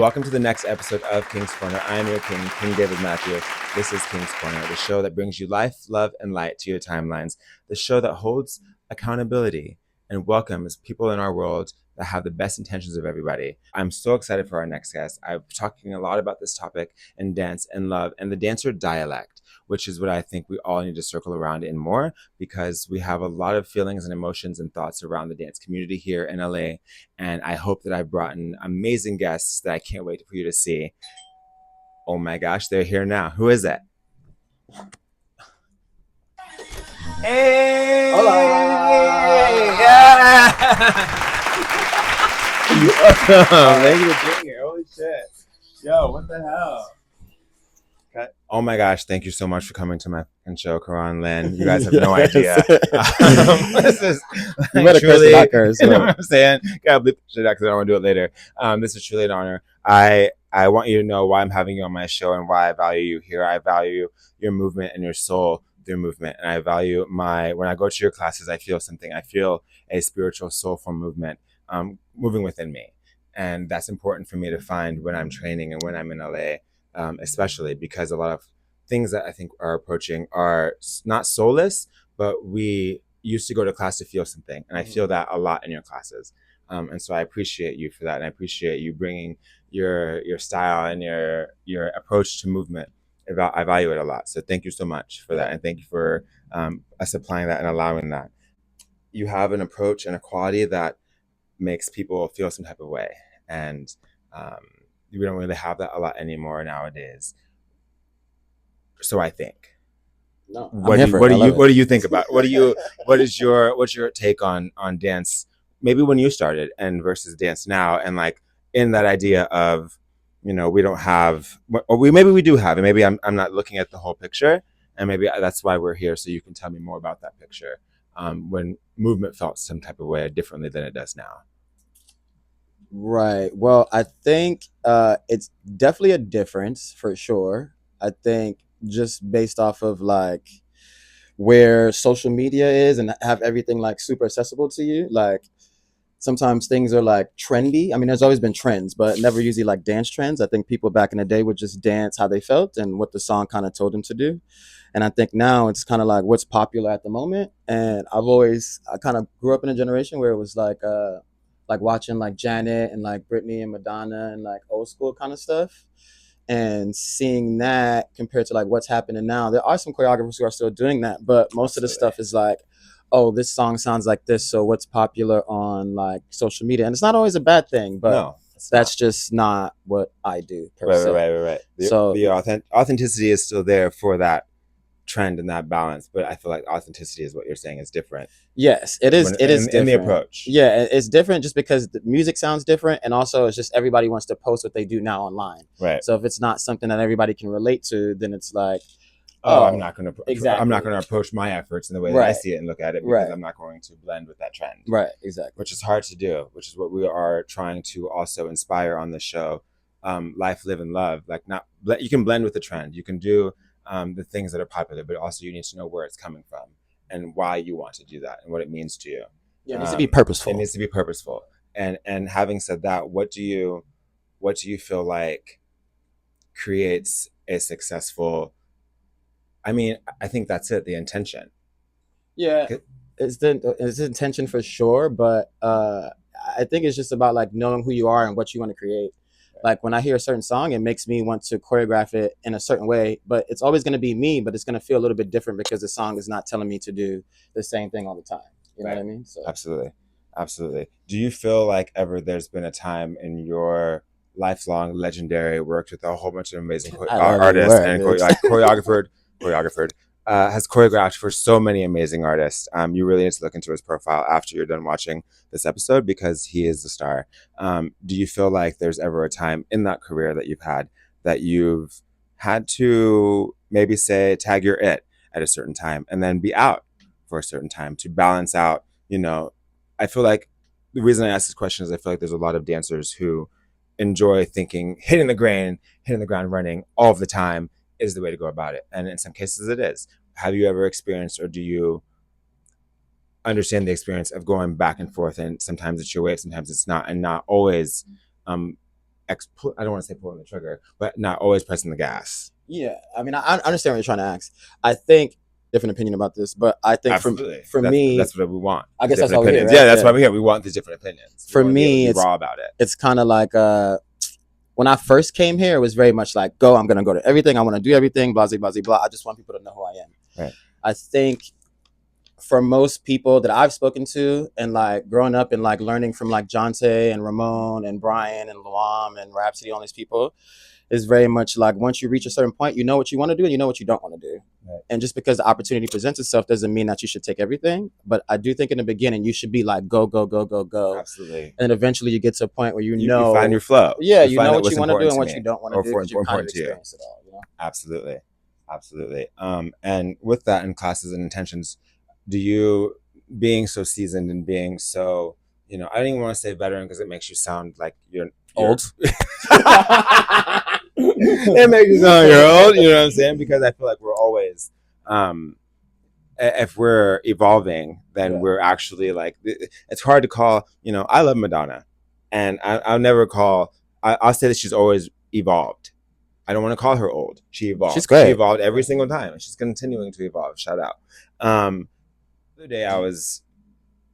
welcome to the next episode of King's Corner. I am your king, King David Matthew. This is King's Corner, the show that brings you life, love, and light to your timelines. The show that holds accountability and welcomes people in our world that have the best intentions of everybody. I'm so excited for our next guest. I'm talking a lot about this topic in dance and love and the dancer dialect, which is what I think we all need to circle around in more, because we have a lot of feelings and emotions and thoughts around the dance community here in LA. And I hope that I've brought in amazing guests that I can't wait for you to see. Oh my gosh, they're here now. Who is it? Hey! Hola! Yeah! Welcome. Thank you for being here. Holy shit. Yo, what the hell? Okay. Oh my gosh, thank you so much for coming to my show, Karon Lynn. You guys have no idea. This is like, truly, you know what I'm saying? Gotta bleep shit out because I don't want to do it later. This is truly an honor. I want you to know why I'm having you on my show and why I value you here. I value your movement and your soul through movement. And I value when I go to your classes, I feel something. I feel a spiritual, soulful movement moving within me. And that's important for me to find when I'm training and when I'm in LA, especially because a lot of things that I think are approaching are not soulless, but we used to go to class to feel something. And I feel that a lot in your classes. And so I appreciate you for that. And I appreciate you bringing your style and your approach to movement. I value it a lot. So thank you so much for that. And thank you for us applying that and allowing that. You have an approach and a quality that makes people feel some type of way. And we don't really have that a lot anymore nowadays. So I think. No, what do you think about? What's your take on dance? Maybe when you started and versus dance now, and like in that idea of, we don't have, or maybe we do have, and maybe I'm not looking at the whole picture, and maybe that's why we're here. So you can tell me more about that picture. When movement felt some type of way differently than it does now. Right. Well, I think it's definitely a difference for sure. I think just based off of like where social media is and have everything like super accessible to you, like sometimes things are like trendy. I mean, there's always been trends, but never usually like dance trends. I think people back in the day would just dance how they felt and what the song kind of told them to do. And I think now it's kind of like what's popular at the moment. And I kind of grew up in a generation where it was like watching like Janet and like Britney and Madonna and like old school kind of stuff. And seeing that compared to like what's happening now, there are some choreographers who are still doing that, but most of the stuff is like, oh, this song sounds like this, so what's popular on like social media? And it's not always a bad thing, but that's just not what I do per se. Right. So the authenticity is still there for that trend and that balance, but I feel like authenticity is what you're saying is different. Yes, it is. It is different. In the approach. Yeah, it's different just because the music sounds different, and also it's just everybody wants to post what they do now online. Right. So if it's not something that everybody can relate to, then it's like, I'm not going to exactly. I'm not going to approach my efforts in the way that I see it and look at it, because I'm not going to blend with that trend. Right. Exactly. Which is hard to do. Which is what we are trying to also inspire on the show. Life, live, and love. Like you can blend with the trend. You can do the things that are popular, but also you need to know where it's coming from and why you want to do that and what it means to you. Yeah, it needs to be purposeful. It needs to be purposeful. And having said that, what do you feel like creates a successful? I mean, I think that's it. The intention. Yeah, it's the intention for sure, but I think it's just about like knowing who you are and what you want to create. Like when I hear a certain song, it makes me want to choreograph it in a certain way, but it's always going to be me, but it's going to feel a little bit different because the song is not telling me to do the same thing all the time. You know what I mean? So Absolutely. Do you feel like ever there's been a time in your lifelong legendary worked with a whole bunch of amazing artists and choreographed, has choreographed for so many amazing artists? You really need to look into his profile after you're done watching this episode, because he is the star. Do you feel like there's ever a time in that career that you've had that you've had to maybe say tag your it at a certain time and then be out for a certain time to balance out? I feel like the reason I ask this question is I feel like there's a lot of dancers who enjoy thinking hitting the ground running all of the time is the way to go about it. And in some cases it is. Have you ever experienced, or do you understand the experience of going back and forth, and sometimes it's your way, sometimes it's not, and not always I don't want to say pulling the trigger, but not always pressing the gas. Yeah, I mean, I understand what you're trying to ask. I think different opinion about this, but I think Absolutely. for me, that's what we want. I guess that's Different why we're here, opinions. right? Yeah, that's why we're here. We want these different opinions. For We want to be able to me, be it's raw about it. It's kind of like when I first came here, it was very much like, I'm gonna go to everything, I want to do everything, blah blah blah blah. I just want people to know who I am. Right. I think for most people that I've spoken to, and like growing up and like learning from like Jonte and Ramon and Brian and Luam and Rhapsody, all these people, is very much like once you reach a certain point, you know what you want to do and you know what you don't want to do. Right. And just because the opportunity presents itself doesn't mean that you should take everything. But I do think in the beginning you should be like go go go go go. Absolutely. And eventually you get to a point where you find your flow. Yeah, you know what you want to do and what you don't want to do because you've kind of experienced it all. You know? Absolutely. And with that in classes and intentions, do you, being so seasoned and being so, I don't even want to say veteran because it makes you sound like you're old. It makes you sound like you're old, you know what I'm saying? Because I feel like we're always, if we're evolving, then we're actually like, it's hard to call, I love Madonna, and I'll never I'll say that she's always evolved. I don't want to call her old. She evolved. She's great. She evolved every single time, and she's continuing to evolve. Shout out. The other day I was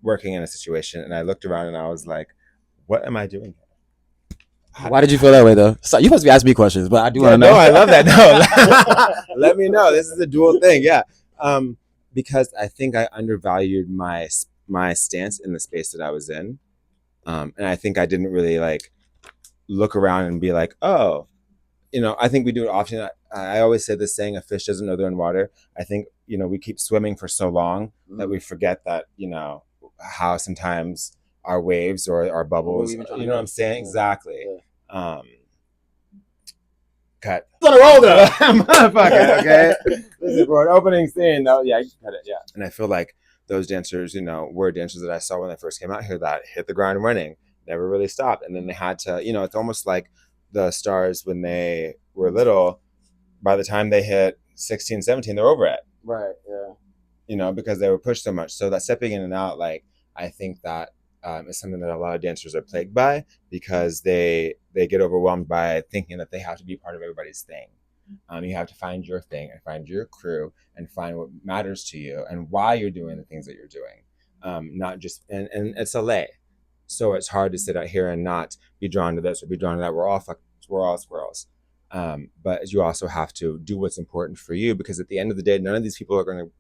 working in a situation, and I looked around and I was like, what am I doing here? Why did you feel that way though? So you must be asking me questions, but I do want to know. No, I love that. No, let me know. This is a dual thing. Yeah, because I think I undervalued my stance in the space that I was in, and I think I didn't really like look around and be like, oh, I think we do it often. I always say this saying: a fish doesn't know they're in water. I think we keep swimming for so long that we forget that how sometimes our waves or our bubbles, what I'm saying? Yeah. Exactly. Yeah. Cut. It's on a roll though. Motherfucker, okay? This is for an opening scene. No, yeah, you cut it, yeah. And I feel like those dancers, were dancers that I saw when they first came out here that hit the ground running, never really stopped. And then they had to, it's almost like the stars when they were little, by the time they hit 16, 17, they're over it. Right, yeah. Because they were pushed so much. So that stepping in and out, like, I think that is something that a lot of dancers are plagued by, because they get overwhelmed by thinking that they have to be part of everybody's thing. You have to find your thing and find your crew and find what matters to you and why you're doing the things that you're doing. Not just, and it's LA. So it's hard to sit out here and not be drawn to this or be drawn to that. We're all squirrels. But you also have to do what's important for you, because at the end of the day, none of these people are going to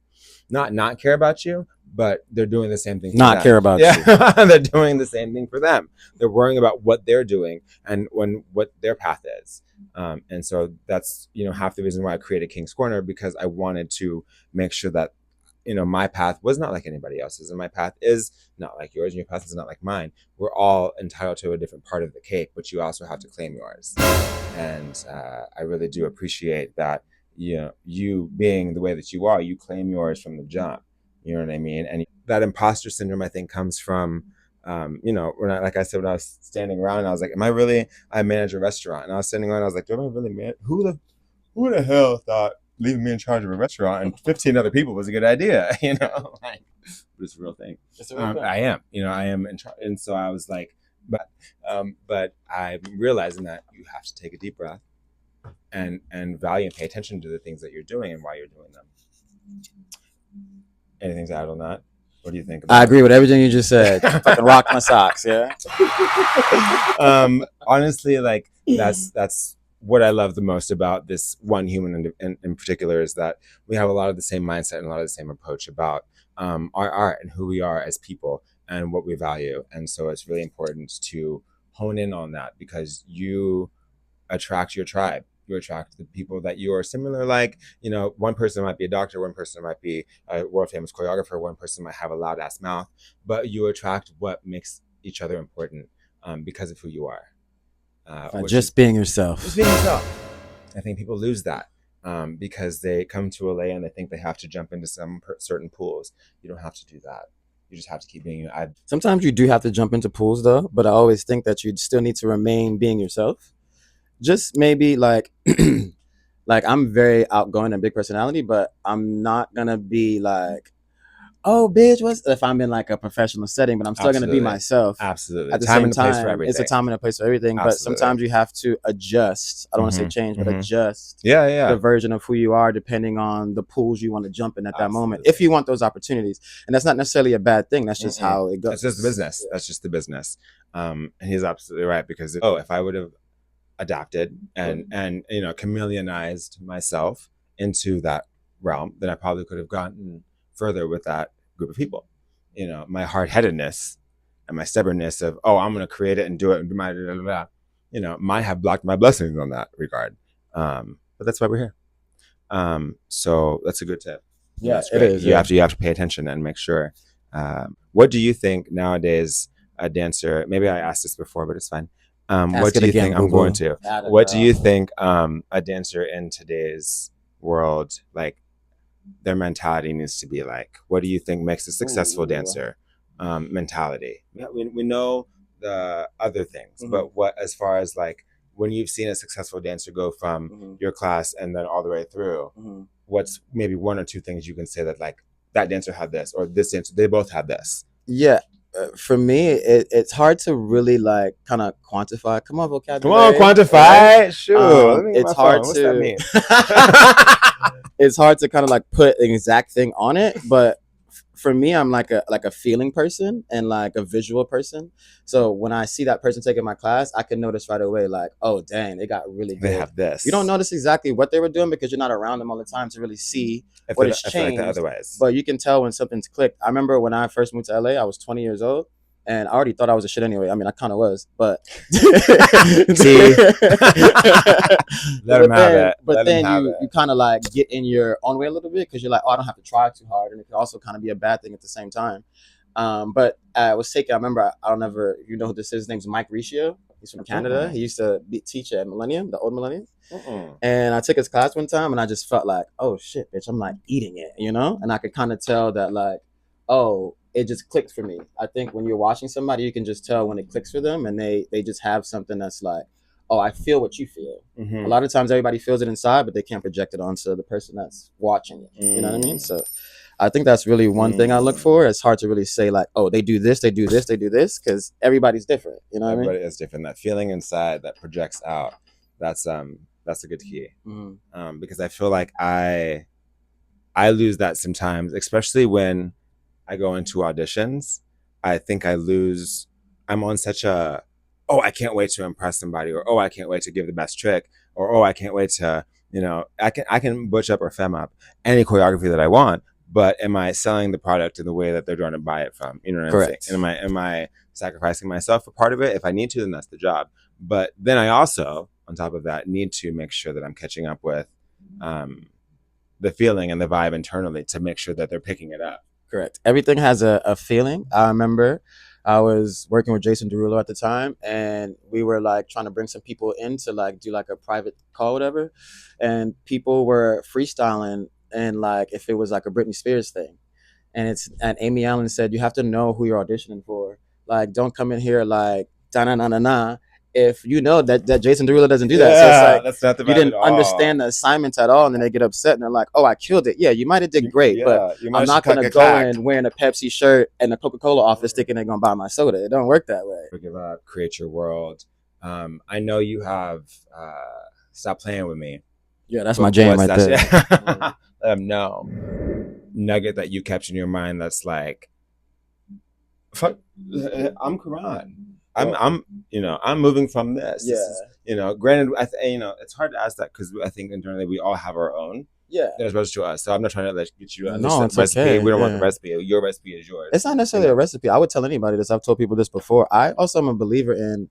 not care about you, but they're doing the same thing for them. Care about you. They're doing the same thing for them. They're worrying about what they're doing and what their path is. And so that's, half the reason why I created KingsKorner, because I wanted to make sure that, my path was not like anybody else's, and my path is not like yours, and your path is not like mine. We're all entitled to a different part of the cake, but you also have to claim yours. And I really do appreciate that, you being the way that you are, you claim yours from the jump. You know what I mean? And that imposter syndrome, I think, comes from, when like I said, when I was standing around, I was like, I manage a restaurant, and I was standing around, I was like, do I really manage? Who the hell thought leaving me in charge of a restaurant and 15 other people was a good idea? Like, it's a real thing. It's a real thing. I am in charge. And so I was like, but I'm realizing that you have to take a deep breath and value and pay attention to the things that you're doing and why you're doing them. Anything to add on that? What do you think about I agree with everything you just said. Fucking rock my socks, yeah. Honestly, like, that's what I love the most about this one human in particular, is that we have a lot of the same mindset and a lot of the same approach about our art and who we are as people and what we value. And so it's really important to hone in on that, because you attract your tribe. You attract the people that you are similar. Like, one person might be a doctor, one person might be a world famous choreographer, one person might have a loud ass mouth, but you attract what makes each other important, because of who you are. Just being yourself. Just being yourself. I think people lose that because they come to LA and they think they have to jump into some certain pools. You don't have to do that. You just have to keep being you. Sometimes you do have to jump into pools though, but I always think that you still need to remain being yourself. Just maybe like like I'm very outgoing and big personality, but I'm not gonna be like oh, bitch, what's if I'm in like a professional setting, but I'm still going to be Absolutely. myself. Absolutely. At the Time same and a place for time, everything. it's a time and a place for everything. But Absolutely. sometimes you have to adjust. I don't want to say change, but adjust the version of who you are depending on the pools you want to jump in at that moment. If you want those opportunities, and that's not necessarily a bad thing. That's just how it goes. It's just the business. That's just the business. And he's absolutely right, because if I would have adapted and chameleonized myself into that realm, then I probably could have gotten further with that group of people. My hard-headedness and my stubbornness of, I'm going to create it and do it and do my blah, blah, blah, might have blocked my blessings on that regard. But that's why we're here. So that's a good tip. Yeah, that's great. It is. You have to pay attention and make sure. What do you think nowadays a dancer? Maybe I asked this before, but it's fine. What do you think? I'm going to. What do you think a dancer in today's world, like, their mentality needs to be like? What do you think makes a successful dancer mentality? We know the other things, but what, as far as like, when you've seen a successful dancer go from your class and then all the way through, what's maybe one or two things you can say that, like, that dancer had this, or this dancer, they both had this? Yeah. For me, it's hard to really like kind of quantify. Come on, vocabulary. Come on, quantify. Right? Sure. It's hard What's that mean? It's hard to kind of like put an exact thing on it, but for me, I'm like a feeling person and like a visual person. So when I see that person taking my class, I can notice right away, like, oh dang, they got really good. They have this. You don't notice exactly what they were doing because you're not around them all the time to really see what has changed. Like otherwise, but you can tell when something's clicked. I remember when I first moved to LA, I was 20 years old. And I already thought I was a shit anyway. I mean, I kind of was, but see, let him have it. But then you kind of like get in your own way a little bit because you're like, oh, I don't have to try too hard, and it can also kind of be a bad thing at the same time. But I was taking. I remember. I don't ever. You know who this is? His name's Mike Riccio. He's from Canada. He used to teach at Millennium, the old Millennium. And I took his class one time, and I just felt like, oh shit, bitch, I'm like eating it, And I could kind of tell that, like, oh, it just clicked for me. I think when you're watching somebody, you can just tell when it clicks for them, and they just have something that's like, oh, I feel what you feel. A lot of times everybody feels it inside, but they can't project it onto the person that's watching it. You know what I mean? So I think that's really one thing I look for. It's hard to really say like, oh, they do this, they do this, they do this, because everybody's different. You know what I mean? Everybody is different. That feeling inside that projects out. That's a good key. Because I feel like I lose that sometimes, especially when I go into auditions. I think I'm on such a, oh, I can't wait to impress somebody, or, oh, I can't wait to give the best trick, or, oh, I can't wait to, I can butch up or fem up any choreography that I want, but am I selling the product in the way that they're trying to buy it from? You know what I'm saying? And am I sacrificing myself for part of it? If I need to, then that's the job. But then I also, on top of that, need to make sure that I'm catching up with the feeling and the vibe internally to make sure that they're picking it up. Correct. Everything has a feeling. I remember I was working with Jason Derulo at the time, and we were like trying to bring some people in to like do like a private call, whatever. And people were freestyling, and like if it was like a Britney Spears thing, and Amy Allen said, you have to know who you're auditioning for. Like, don't come in here like da na na na na. If you know that Jason Derulo doesn't do that, so it's like, that's not the you didn't understand the assignments at all, and then they get upset and they're like, "Oh, I killed it." Yeah, you might have did great, but I'm not gonna go in wearing a Pepsi shirt and a Coca-Cola office thinking they're gonna buy my soda. It don't work that way. Give up, create your world. I know you have Stop Playing With Me. Yeah, that's my jam right there. Let them know. Nugget that you kept in your mind that's like, fuck, I'm Karon. I'm moving from this. Yeah. This is, granted, it's hard to ask that because I think internally we all have our own. Yeah. As opposed to us. So I'm not trying to get you no, it's recipe. Okay. We don't want the recipe. Your recipe is yours. It's not necessarily a recipe. I would tell anybody this. I've told people this before. I also am a believer in,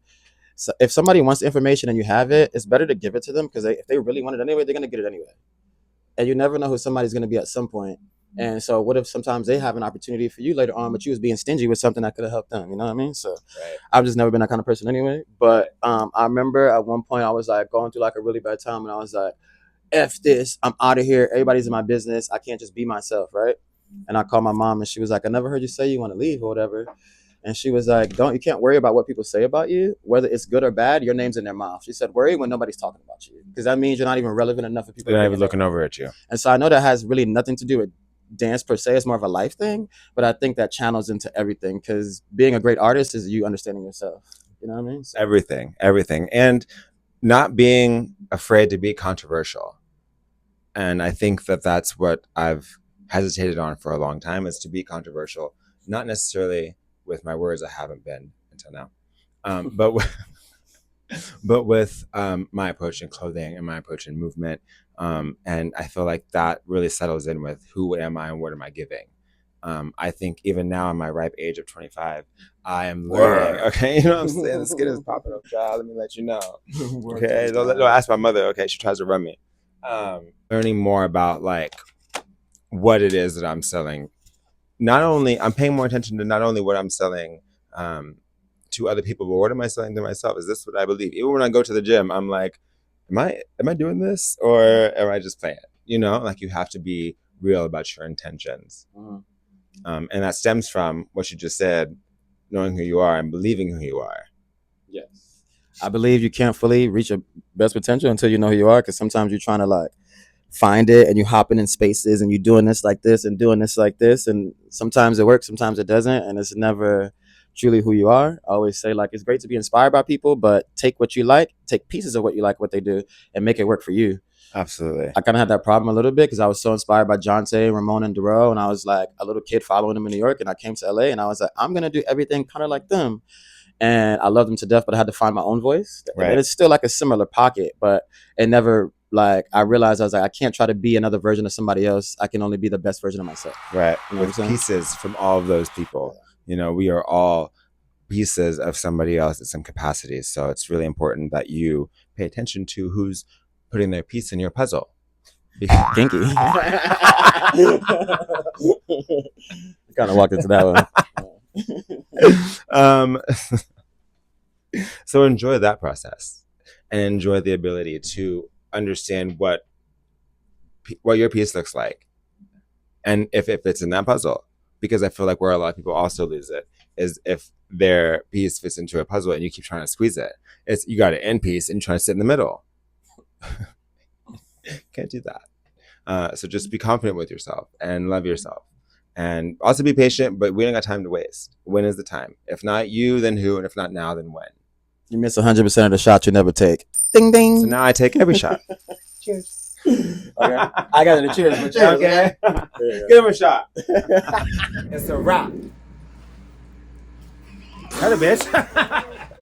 so if somebody wants the information and you have it, it's better to give it to them, because if they really want it anyway, they're going to get it anyway. And you never know who somebody's going to be at some point. And so what if sometimes they have an opportunity for you later on, but you was being stingy with something that could have helped them, you know what I mean? So I've just never been that kind of person anyway. But I remember at one point I was like going through like a really bad time, and I was like, F this, I'm out of here. Everybody's in my business. I can't just be myself, right? And I called my mom, and she was like, I never heard you say you want to leave or whatever. And she was like, you can't worry about what people say about you, whether it's good or bad. Your name's in their mouth. She said, worry when nobody's talking about you, because that means you're not even relevant enough for people. They're not even looking over at you. And so I know that has really nothing to do with dance per se. It's more of a life thing, but I think that channels into everything, because being a great artist is you understanding yourself. You know what I mean? So. Everything. And not being afraid to be controversial. And I think that that's what I've hesitated on for a long time, is to be controversial, not necessarily with my words. I haven't been until now. But with my approach in clothing and my approach in movement. And I feel like that really settles in with who am I and what am I giving. I think even now in my ripe age of 25, I am learning. Okay, you know what I'm saying? The skin is popping up, child. Let me let you know. Okay, don't ask my mother. Okay, she tries to run me. Learning more about like what it is that I'm selling. Not only I'm paying more attention to not only what I'm selling to other people, but what am I selling to myself? Is this what I believe? Even when I go to the gym, I'm like, am I doing this, or am I just playing? You know, like you have to be real about your intentions. And that stems from what you just said, knowing who you are and believing who you are. Yes. I believe you can't fully reach your best potential until you know who you are, because sometimes you're trying to like find it and you hopping in spaces and you're doing this like this and doing this like this, and sometimes it works, sometimes it doesn't, and it's never truly who you are. I always say, like, it's great to be inspired by people, but take what you like, take pieces of what you like, what they do, and make it work for you. Absolutely. I kind of had that problem a little bit because I was so inspired by Jonte, Ramon, and Darrell, and I was like a little kid following them in New York, and I came to LA and I was like, I'm gonna do everything kind of like them. And I love them to death, but I had to find my own voice. Right. And it's still like a similar pocket, but it never, like, I realized I was like, I can't try to be another version of somebody else. I can only be the best version of myself. Right. You know With pieces from all of those people. You know, we are all pieces of somebody else in some capacity. So it's really important that you pay attention to who's putting their piece in your puzzle. Kinky. Kind of walked into that one. So enjoy that process and enjoy the ability to understand what your piece looks like, and if it fits in that puzzle. Because I feel like where a lot of people also lose it is if their piece fits into a puzzle and you keep trying to squeeze it. It's you got an end piece and you try to sit in the middle. Can't do that. So just be confident with yourself and love yourself. And also be patient, but we don't got time to waste. When is the time? If not you, then who? And if not now, then when? You miss 100% of the shots you never take. Ding, ding. So now I take every shot. Cheers. Okay. I got it. Cheers. But cheers. Okay. Give him a shot. It's a wrap. Cut it, bitch.